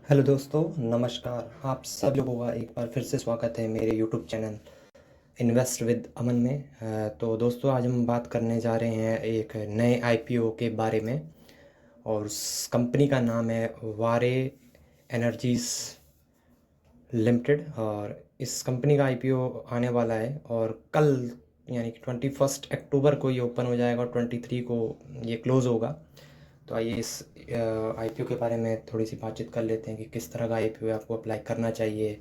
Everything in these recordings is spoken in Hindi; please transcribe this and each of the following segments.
हेलो दोस्तों, नमस्कार। आप सब लोगों का एक बार फिर से स्वागत है मेरे यूट्यूब चैनल इन्वेस्ट विद अमन में। तो दोस्तों, आज हम बात करने जा रहे हैं एक नए आईपीओ के बारे में और उस कंपनी का नाम है वारे एनर्जीज लिमिटेड। और इस कंपनी का आईपीओ आने वाला है और कल यानी कि 21 अक्टूबर को ये ओपन हो जाएगा और 23 को ये क्लोज़ होगा। तो आइए इस आईपीओ के बारे में थोड़ी सी बातचीत कर लेते हैं कि किस तरह का आईपीओ आपको अप्लाई करना चाहिए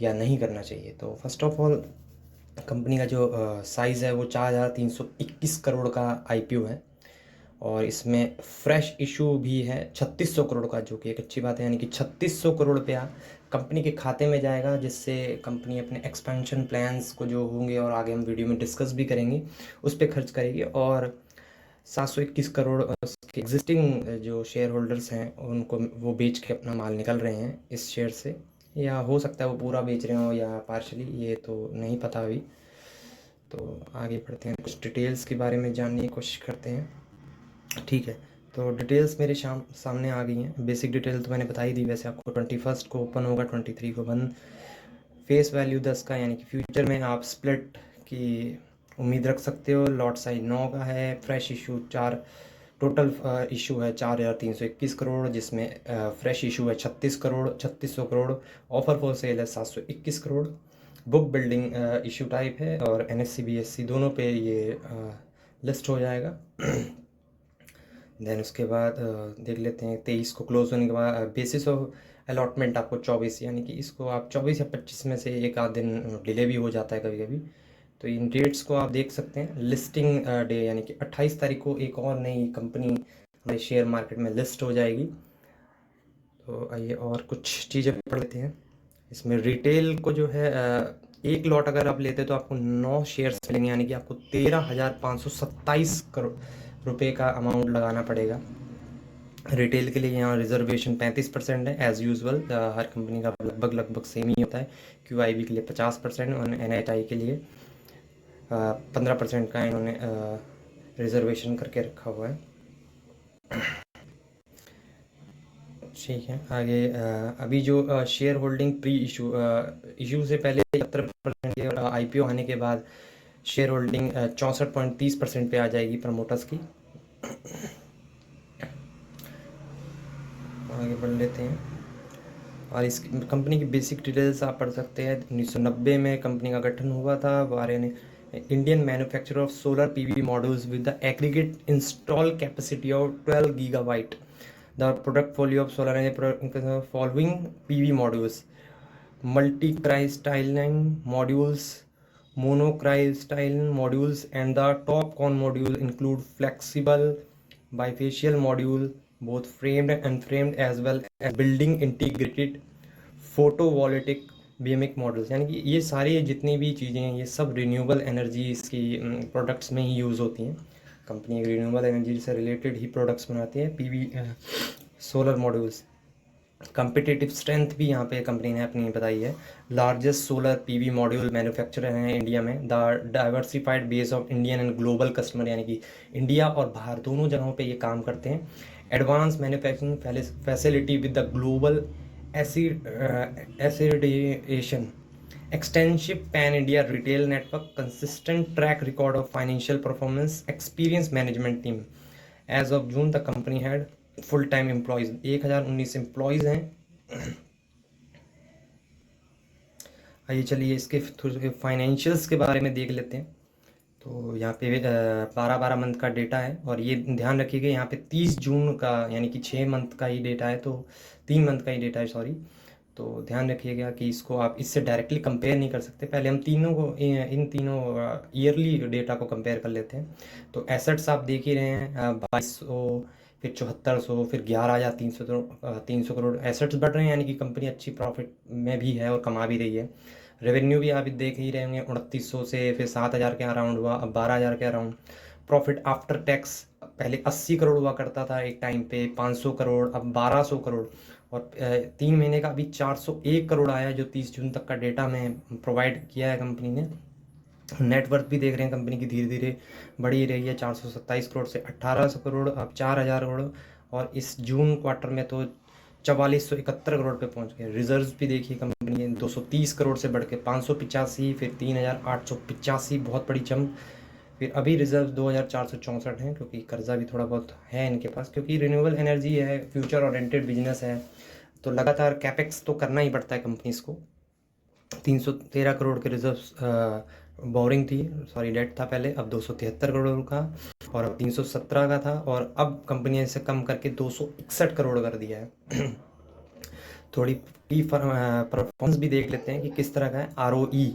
या नहीं करना चाहिए। तो फर्स्ट ऑफ ऑल, कंपनी का जो साइज़ है वो 4,321 करोड़ का आईपीओ है और इसमें फ्रेश इशू भी है 3600 करोड़ का, जो कि एक अच्छी बात है। यानी कि 3600 करोड़ रुपया कंपनी के खाते में जाएगा, जिससे कंपनी अपने एक्सपेंशन प्लान्स को जो होंगे और आगे हम वीडियो में डिस्कस भी करेंगे उस पर खर्च करेगी। और 721 करोड़ उसके एग्जिस्टिंग जो शेयर होल्डर्स हैं उनको वो बेच के अपना माल निकल रहे हैं इस शेयर से, या हो सकता है वो पूरा बेच रहे हो या पार्शली, ये तो नहीं पता अभी। तो आगे बढ़ते हैं, कुछ डिटेल्स के बारे में जानने की कोशिश करते हैं। ठीक है, तो डिटेल्स मेरे सामने आ गई हैं। बेसिक डिटेल तो मैंने बता ही दी वैसे आपको। 21 को ओपन होगा, 23 को बंद। फेस वैल्यू 10 का, यानी कि फ्यूचर में आप स्प्लिट की उम्मीद रख सकते हो। लॉट साइज 9 का है। फ्रेश इशू 4, टोटल इशू है 4,321 करोड़, जिसमें फ्रेश इशू है 36 crore, 3600 crore. Offer for sale है 721 crore. Book building issue type है और एनएससी बीएससी दोनों पे ये लिस्ट हो जाएगा। देन उसके बाद देख लेते हैं 23 को क्लोज होने के बाद बेसिस ऑफ अलॉटमेंट आपको 24, यानी कि इसको आप 24 या 25 में से एक आध दिन डिले भी हो जाता है कभी कभी। तो इन डेट्स को आप देख सकते हैं। लिस्टिंग डे यानी कि 28 तारीख को एक और नई कंपनी हमारे शेयर मार्केट में लिस्ट हो जाएगी। तो आइए और कुछ चीज़ें पढ़ लेते हैं। इसमें रिटेल को जो है एक लॉट अगर आप लेते हैं तो आपको 9 शेयर्स मिलेंगे, यानी कि आपको 13,527 करोड़ रुपए का अमाउंट लगाना पड़ेगा। रिटेल के लिए यहाँ रिजर्वेशन 35% है एज़ यूजुअल। हर कंपनी का लगभग सेम ही होता है। क्यूआईबी के लिए 50% और एनएचआई के लिए 15% का इन्होंने रिजर्वेशन करके रखा हुआ है। ठीक है, आगे अभी जो share holding pre issue issue से पहले 70% है और आईपीओ आने के बाद शेयर होल्डिंग 64.30% पे आ जाएगी प्रमोटर्स की। आगे बढ़ लेते हैं और इस कंपनी की बेसिक डिटेल्स आप पढ़ सकते हैं। 1990 में कंपनी का गठन हुआ था। वारे ने Indian manufacturer of solar PV modules with the aggregate install capacity of 12 gigawatt. The product folio of solar following PV modules: multi-crystalline modules, monocrystalline modules, and the top con module include flexible bifacial module, both framed and unframed, as well as building integrated photovoltaic बीएमएक मॉडल्स। यानी कि ये सारी जितनी भी चीज़ें हैं ये सब रिन्यूएबल एनर्जी की प्रोडक्ट्स में ही यूज़ होती हैं। कंपनी एक रिन्यूएबल एनर्जी से रिलेटेड ही प्रोडक्ट्स बनाती है, PV solar modules. Competitive strength भी यहाँ पे कंपनी ने अपनी बताई है। Largest solar PV module manufacturer हैं इंडिया में। The diversified base of Indian and global customer, यानी कि इंडिया और बाहर दोनों जगहों पे ये काम करते हैं। Advance manufacturing facility with the global accreditation, extensive pan-India retail network, consistent track record of financial performance, experienced management team. As of June, the company had full-time employees, 1019 employees हैं। आइए चलिए इसके फाइनेंशियल्स के बारे में देख लेते हैं। तो यहाँ पे 12 मंथ का डेटा है और ये ध्यान रखिएगा यहाँ पे 30 जून का, यानी कि 6 मंथ का ही डेटा है, तो 3 मंथ का ही डेटा है, सॉरी। तो ध्यान रखिएगा कि इसको आप इससे डायरेक्टली कंपेयर नहीं कर सकते। पहले हम तीनों को इन तीनों ईयरली डेटा को कंपेयर कर लेते हैं। तो एसेट्स आप देख ही रहे हैं, 2200, फिर 7400, फिर 11,300 करोड़ एसेट्स बढ़ रहे हैं, यानी कि कंपनी अच्छी प्रॉफिट में भी है और कमा भी रही है। रेवेन्यू भी आप देख ही रहे होंगे, 2900 से फिर 7,000 के अराउंड हुआ, अब 12,000 के अराउंड। प्रॉफिट आफ्टर टैक्स पहले 80 करोड़ हुआ करता था एक टाइम पे, 500 करोड़, अब 1200 करोड़। और 3 महीने का अभी 401 करोड़ आया, जो 30 जून तक का डेटा में प्रोवाइड किया है कंपनी ने। नेटवर्थ भी देख रहे हैं कंपनी की धीरे धीरे बढ़ ही रही है, 427 करोड़ से 1800 करोड़, अब 4,000 करोड़। और इस जून क्वार्टर में तो 4471 करोड़ पे पहुंच गए। रिजर्व्स भी देखिए कंपनी ने 230 करोड़ से बढ़ के 585, फिर 3885, बहुत बड़ी जंप। फिर अभी रिजर्व 2464 हैं, क्योंकि कर्जा भी थोड़ा बहुत है इनके पास, क्योंकि रिन्यूएबल एनर्जी है, फ्यूचर ओरिएंटेड बिजनेस है, तो लगातार कैपेक्स तो करना ही पड़ता है कंपनीज को। 313 करोड़ के रिजर्व बोरिंग थी, सॉरी डेट था पहले, अब 273 करोड़ का, और अब 317 का था, और अब कंपनी ने इसे कम करके 261 करोड़ कर दिया है। थोड़ी परफॉर्मेंस भी देख लेते हैं कि किस तरह का है। ROE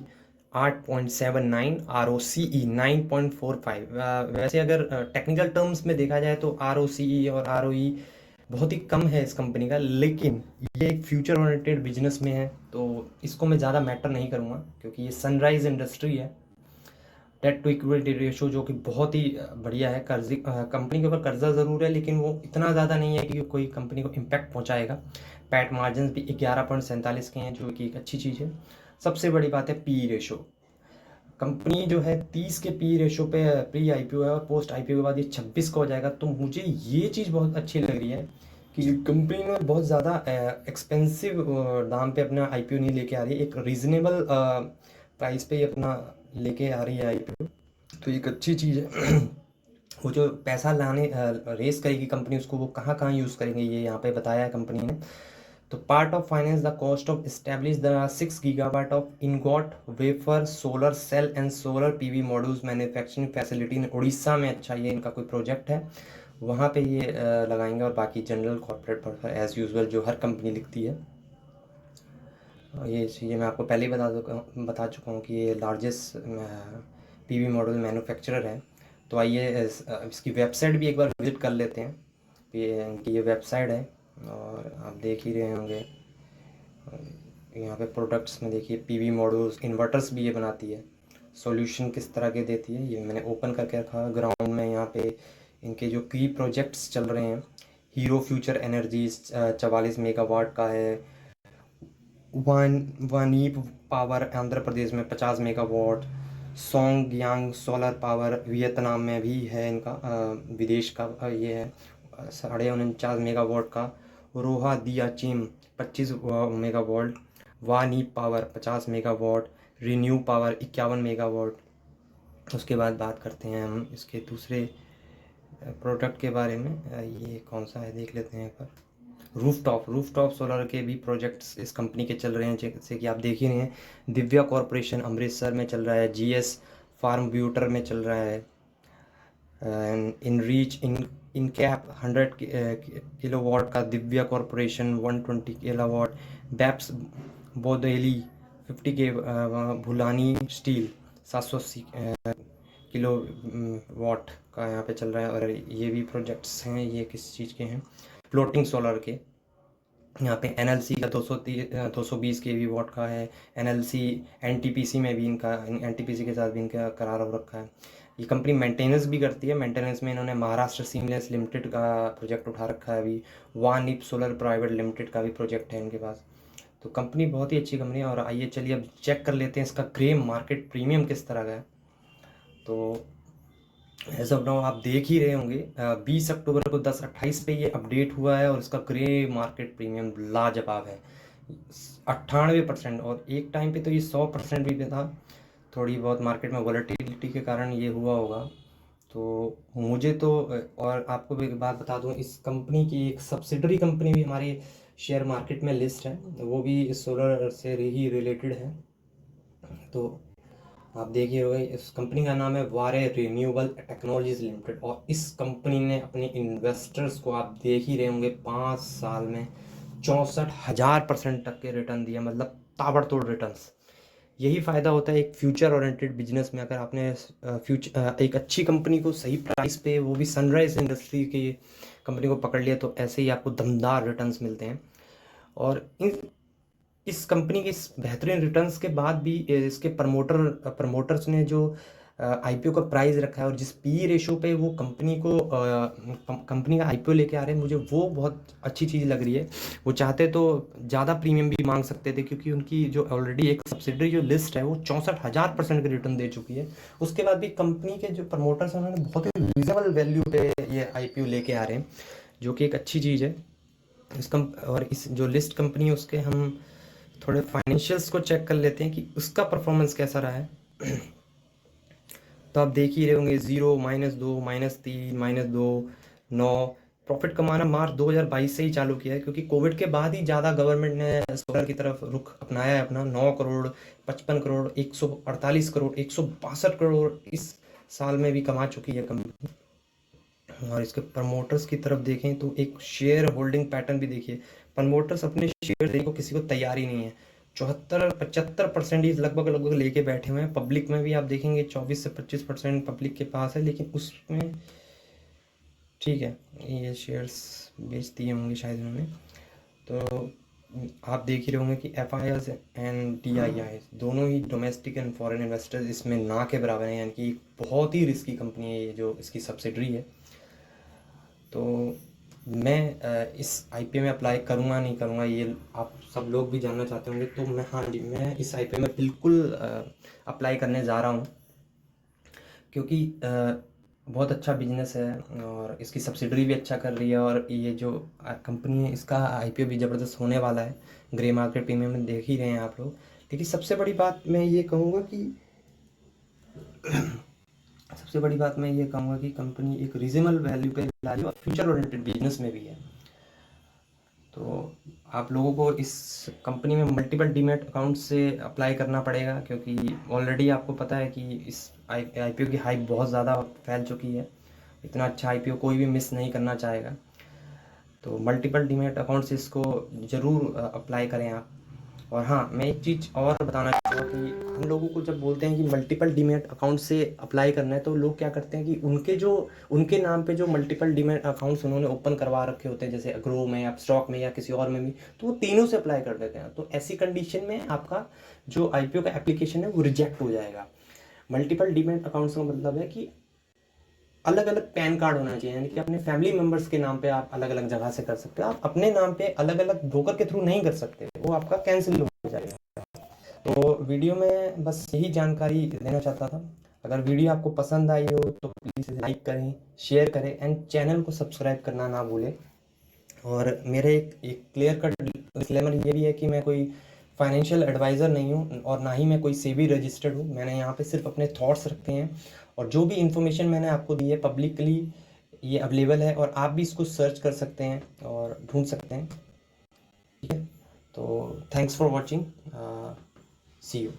8.79, ROCE 9.45। वैसे अगर टेक्निकल टर्म्स में देखा जाए तो ROCE और ROE बहुत ही कम है इस कंपनी का, लेकिन ये एक फ्यूचर ओरिएंटेड बिजनेस में है, तो इसको मैं ज़्यादा मैटर नहीं करूँगा, क्योंकि ये सनराइज इंडस्ट्री है। डेट टू इक्विटी रेशियो जो कि बहुत ही बढ़िया है। कंपनी के ऊपर कर्जा ज़रूर है, लेकिन वो इतना ज़्यादा नहीं है कि कोई कंपनी को इम्पैक्ट पहुँचाएगा। पैट मार्जिन भी 11.47 के हैं, जो कि एक अच्छी चीज़ है। सबसे बड़ी बात है पी रेशो। कंपनी जो है 30 के पी रेशो पे प्री आईपीओ है, और पोस्ट आईपीओ के बाद ये 26 का हो जाएगा। तो मुझे ये चीज़ बहुत अच्छी लग रही है कि कंपनी ने बहुत ज़्यादा एक्सपेंसिव दाम पे अपना आईपीओ नहीं लेके आ रही है, एक रीजनेबल प्राइस पे ही अपना लेके आ रही है आईपीओ, तो एक अच्छी चीज़ है। वो जो पैसा लाने रेस करेगी कंपनी, उसको वो कहाँ कहाँ यूज़ करेंगे, ये यहाँ पे बताया है कंपनी ने। तो part of finance the cost of establish the 6 gigawatt of ingot wafer solar cell and solar PV modules manufacturing facility in Orissa में। अच्छा, ये इनका कोई प्रोजेक्ट है, वहाँ पे ये लगाएंगे, और बाकी general corporate purpose as usual जो हर कंपनी लिखती है। ये चीज़ें मैं आपको पहले ही बता चुका हूँ कि ये लार्जेस्ट पीवी मॉड्यूल मैन्युफैक्चरर है। तो आइए इसकी वेबसाइट भी एक बार विजिट कर लेते हैं। ये इनकी ये वेबसाइट है, और आप देख ही रहे होंगे यहाँ पे प्रोडक्ट्स में देखिए पीवी मॉड्यूल्स, इन्वर्टर्स भी ये बनाती है। सॉल्यूशन किस तरह के देती है, ये मैंने ओपन करके रखा ग्राउंड में। यहाँ पे इनके जो की प्रोजेक्ट्स चल रहे हैं, हीरो फ्यूचर एनर्जीज 44 मेगावाट का है। वानीप पावर आंध्र प्रदेश में 50 मेगावाट। सोंग यांग सोलर पावर वियतनाम में भी है इनका, विदेश का ये है, 49.5 मेगावाट का। रोहा दियाचिम 25 मेगावाट। वानीप power 50 megawatt. ReNew power 51 megawatt. उसके बाद बात करते हैं हम इसके दूसरे प्रोडक्ट के बारे में। ये कौन सा है देख लेते हैं एक बार। रूफटॉप सोलर के भी प्रोजेक्ट्स इस कंपनी के चल रहे हैं, जैसे कि आप देख ही रहे हैं। दिव्या कॉरपोरेशन अमृतसर में चल रहा है, GS फार्म ब्यूटर में चल रहा है, इन रीच इन कैप 100 किलोवाट का दिव्या कॉरपोरेशन 120 किलोवाट। बैप्स बोदेली 50 के भुलानी स्टील 780 किलोवाट का यहाँ पे चल रहा है। और ये भी प्रोजेक्ट्स हैं, ये किस चीज़ के हैं, फ्लोटिंग सोलर के। यहाँ पे NLC का 220 kW का है। NLC NTPC में भी इनका, NTPC के साथ भी इनका करार हो रखा है। ये कंपनी मेंटेनेंस भी करती है। मेंटेनेंस में इन्होंने महाराष्ट्र सीमलेस लिमिटेड का प्रोजेक्ट उठा रखा है अभी। वानिप सोलर प्राइवेट लिमिटेड का भी प्रोजेक्ट है इनके पास। तो कंपनी बहुत ही अच्छी कंपनी है। और आइए चलिए अब चेक कर लेते हैं इसका ग्रे मार्केट प्रीमियम किस तरह का है। तो एज ऑफ नाउ आप देख ही रहे होंगे 20 अक्टूबर को 10:28 पे ये अपडेट हुआ है, और इसका ग्रे मार्केट प्रीमियम लाजवाब है 98%। और एक टाइम पे तो ये 100% भी था। थोड़ी बहुत मार्केट में वॉलेटिलिटी के कारण ये हुआ होगा। तो मुझे तो, और आपको भी एक बात बता दूं, इस कंपनी की एक सब्सिडरी कंपनी भी हमारे शेयर मार्केट में लिस्ट है, वो भी इस सोलर से ही रिलेटेड है। तो आप देखिए होगा, इस कंपनी का नाम है वारे रिन्यूएबल टेक्नोलॉजीज लिमिटेड। और इस कंपनी ने अपने इन्वेस्टर्स को, आप देख ही रहे होंगे, 5 साल में 64,000% तक के रिटर्न दिया, मतलब ताबड़तोड़ रिटर्न्स। यही फ़ायदा होता है एक फ्यूचर ओरिएंटेड बिजनेस में। अगर आपने एक अच्छी कंपनी को सही प्राइस पे, वो भी सनराइज इंडस्ट्री की कंपनी को पकड़ लिया, तो ऐसे ही आपको दमदार रिटर्न्स मिलते हैं। और इस कंपनी के इस बेहतरीन रिटर्न्स के बाद भी इसके प्रमोटर्स ने जो आईपीओ का प्राइस रखा है, और जिस पी रेशो पे वो कंपनी का आईपीओ लेके आ रहे हैं, मुझे वो बहुत अच्छी चीज़ लग रही है। वो चाहते तो ज़्यादा प्रीमियम भी मांग सकते थे, क्योंकि उनकी जो ऑलरेडी एक सब्सिडरी जो लिस्ट है वो 64,000% के रिटर्न दे चुकी है। उसके बाद भी कंपनी के जो प्रमोटर्स हैं, उन्होंने बहुत ही रीजनेबल वैल्यू पे ये आईपीओ लेके आ रहे हैं, जो कि एक अच्छी चीज़ है। और इस जो लिस्ट कंपनी है उसके हम थोड़े फाइनेंशियल्स को चेक कर लेते हैं कि उसका परफॉर्मेंस कैसा रहा है। तो आप देख ही रहे होंगे 0, -2, -3, -2, 9। प्रॉफिट कमाना मार्च 2022 से ही चालू किया है, क्योंकि कोविड के बाद ही ज़्यादा गवर्नमेंट ने सोलर की तरफ रुख अपनाया है अपना। 9 करोड़, 55 करोड़, 148 करोड़, 162 करोड़ इस साल में भी कमा चुकी है कंपनी। और इसके प्रमोटर्स की तरफ देखें तो एक शेयर होल्डिंग पैटर्न भी देखिए। प्रमोटर्स अपने शेयर देने को किसी को तैयार ही नहीं है। 74-75% ही लगभग लगभग लेके बैठे हुए हैं। पब्लिक में भी आप देखेंगे 24 से 25% पब्लिक के पास है, लेकिन उसमें ठीक है ये शेयर्स बेच दिए होंगे शायद उन्होंने। तो आप देख ही रहे होंगे कि FIIs एंड DIIs दोनों ही डोमेस्टिक एंड फॉरेन इन्वेस्टर्स इसमें ना के बराबर हैं, यानी कि बहुत ही रिस्की कंपनी है ये जो इसकी सब्सिडरी है। तो मैं इस IPO में अप्लाई करूँगा नहीं करूँगा ये आप सब लोग भी जानना चाहते होंगे। तो मैं हाँ जी, मैं इस IPO में बिल्कुल अप्लाई करने जा रहा हूँ, क्योंकि बहुत अच्छा बिजनेस है और इसकी सब्सिडरी भी अच्छा कर रही है। और ये जो कंपनी है इसका IPO भी ज़बरदस्त होने वाला है। ग्रे मार्केट प्रीमियम में देख ही रहे हैं आप लोग। लेकिन सबसे बड़ी बात मैं ये कहूँगा कि कंपनी एक रीजनेबल वैल्यू पे ला रही है और फ्यूचर ओरिएंटेड बिजनेस में भी है। तो आप लोगों को इस कंपनी में मल्टीपल डीमैट अकाउंट से अप्लाई करना पड़ेगा, क्योंकि ऑलरेडी आपको पता है कि इस IPO की हाइप बहुत ज़्यादा फैल चुकी है। इतना अच्छा IPO कोई भी मिस नहीं करना चाहेगा। तो मल्टीपल डीमैट अकाउंट से इसको ज़रूर अप्लाई करें आप। और हाँ, मैं एक चीज़ और बताना चाहूँगा कि हम लोगों को जब बोलते हैं कि मल्टीपल डीमैट अकाउंट से अप्लाई करना है, तो लोग क्या करते हैं कि उनके नाम पे जो मल्टीपल डीमैट अकाउंट्स उन्होंने ओपन करवा रखे होते हैं, जैसे ग्रो में या स्टॉक में या किसी और में भी, तो वो तीनों से अप्लाई कर देते हैं। तो ऐसी कंडीशन में आपका जो IPO का एप्लीकेशन है वो रिजेक्ट हो जाएगा। मल्टीपल डीमैट अकाउंट्स का मतलब है कि अलग अलग पैन कार्ड होना चाहिए, यानी कि अपने फैमिली मेंबर्स के नाम पे आप अलग अलग जगह से कर सकते हो। आप अपने नाम पे अलग अलग ब्रोकर के थ्रू नहीं कर सकते, वो आपका कैंसिल हो जाएगा। तो वीडियो में बस यही जानकारी देना चाहता था। अगर वीडियो आपको पसंद आई हो तो प्लीज़ लाइक करें, शेयर करें एंड चैनल को सब्सक्राइब करना ना भूलें। और मेरे एक क्लियर कट डिस्क्लेमर ये भी है कि मैं कोई फाइनेंशियल एडवाइज़र नहीं हूँ और ना ही मैं कोई सेबी रजिस्टर्ड हूँ। मैंने यहाँ पे सिर्फ अपने थॉट्स रखे हैं और जो भी इन्फॉर्मेशन मैंने आपको दी है पब्लिकली ये अवेलेबल है और आप भी इसको सर्च कर सकते हैं और ढूंढ सकते हैं। ठीक है, तो thanks for watching, see you.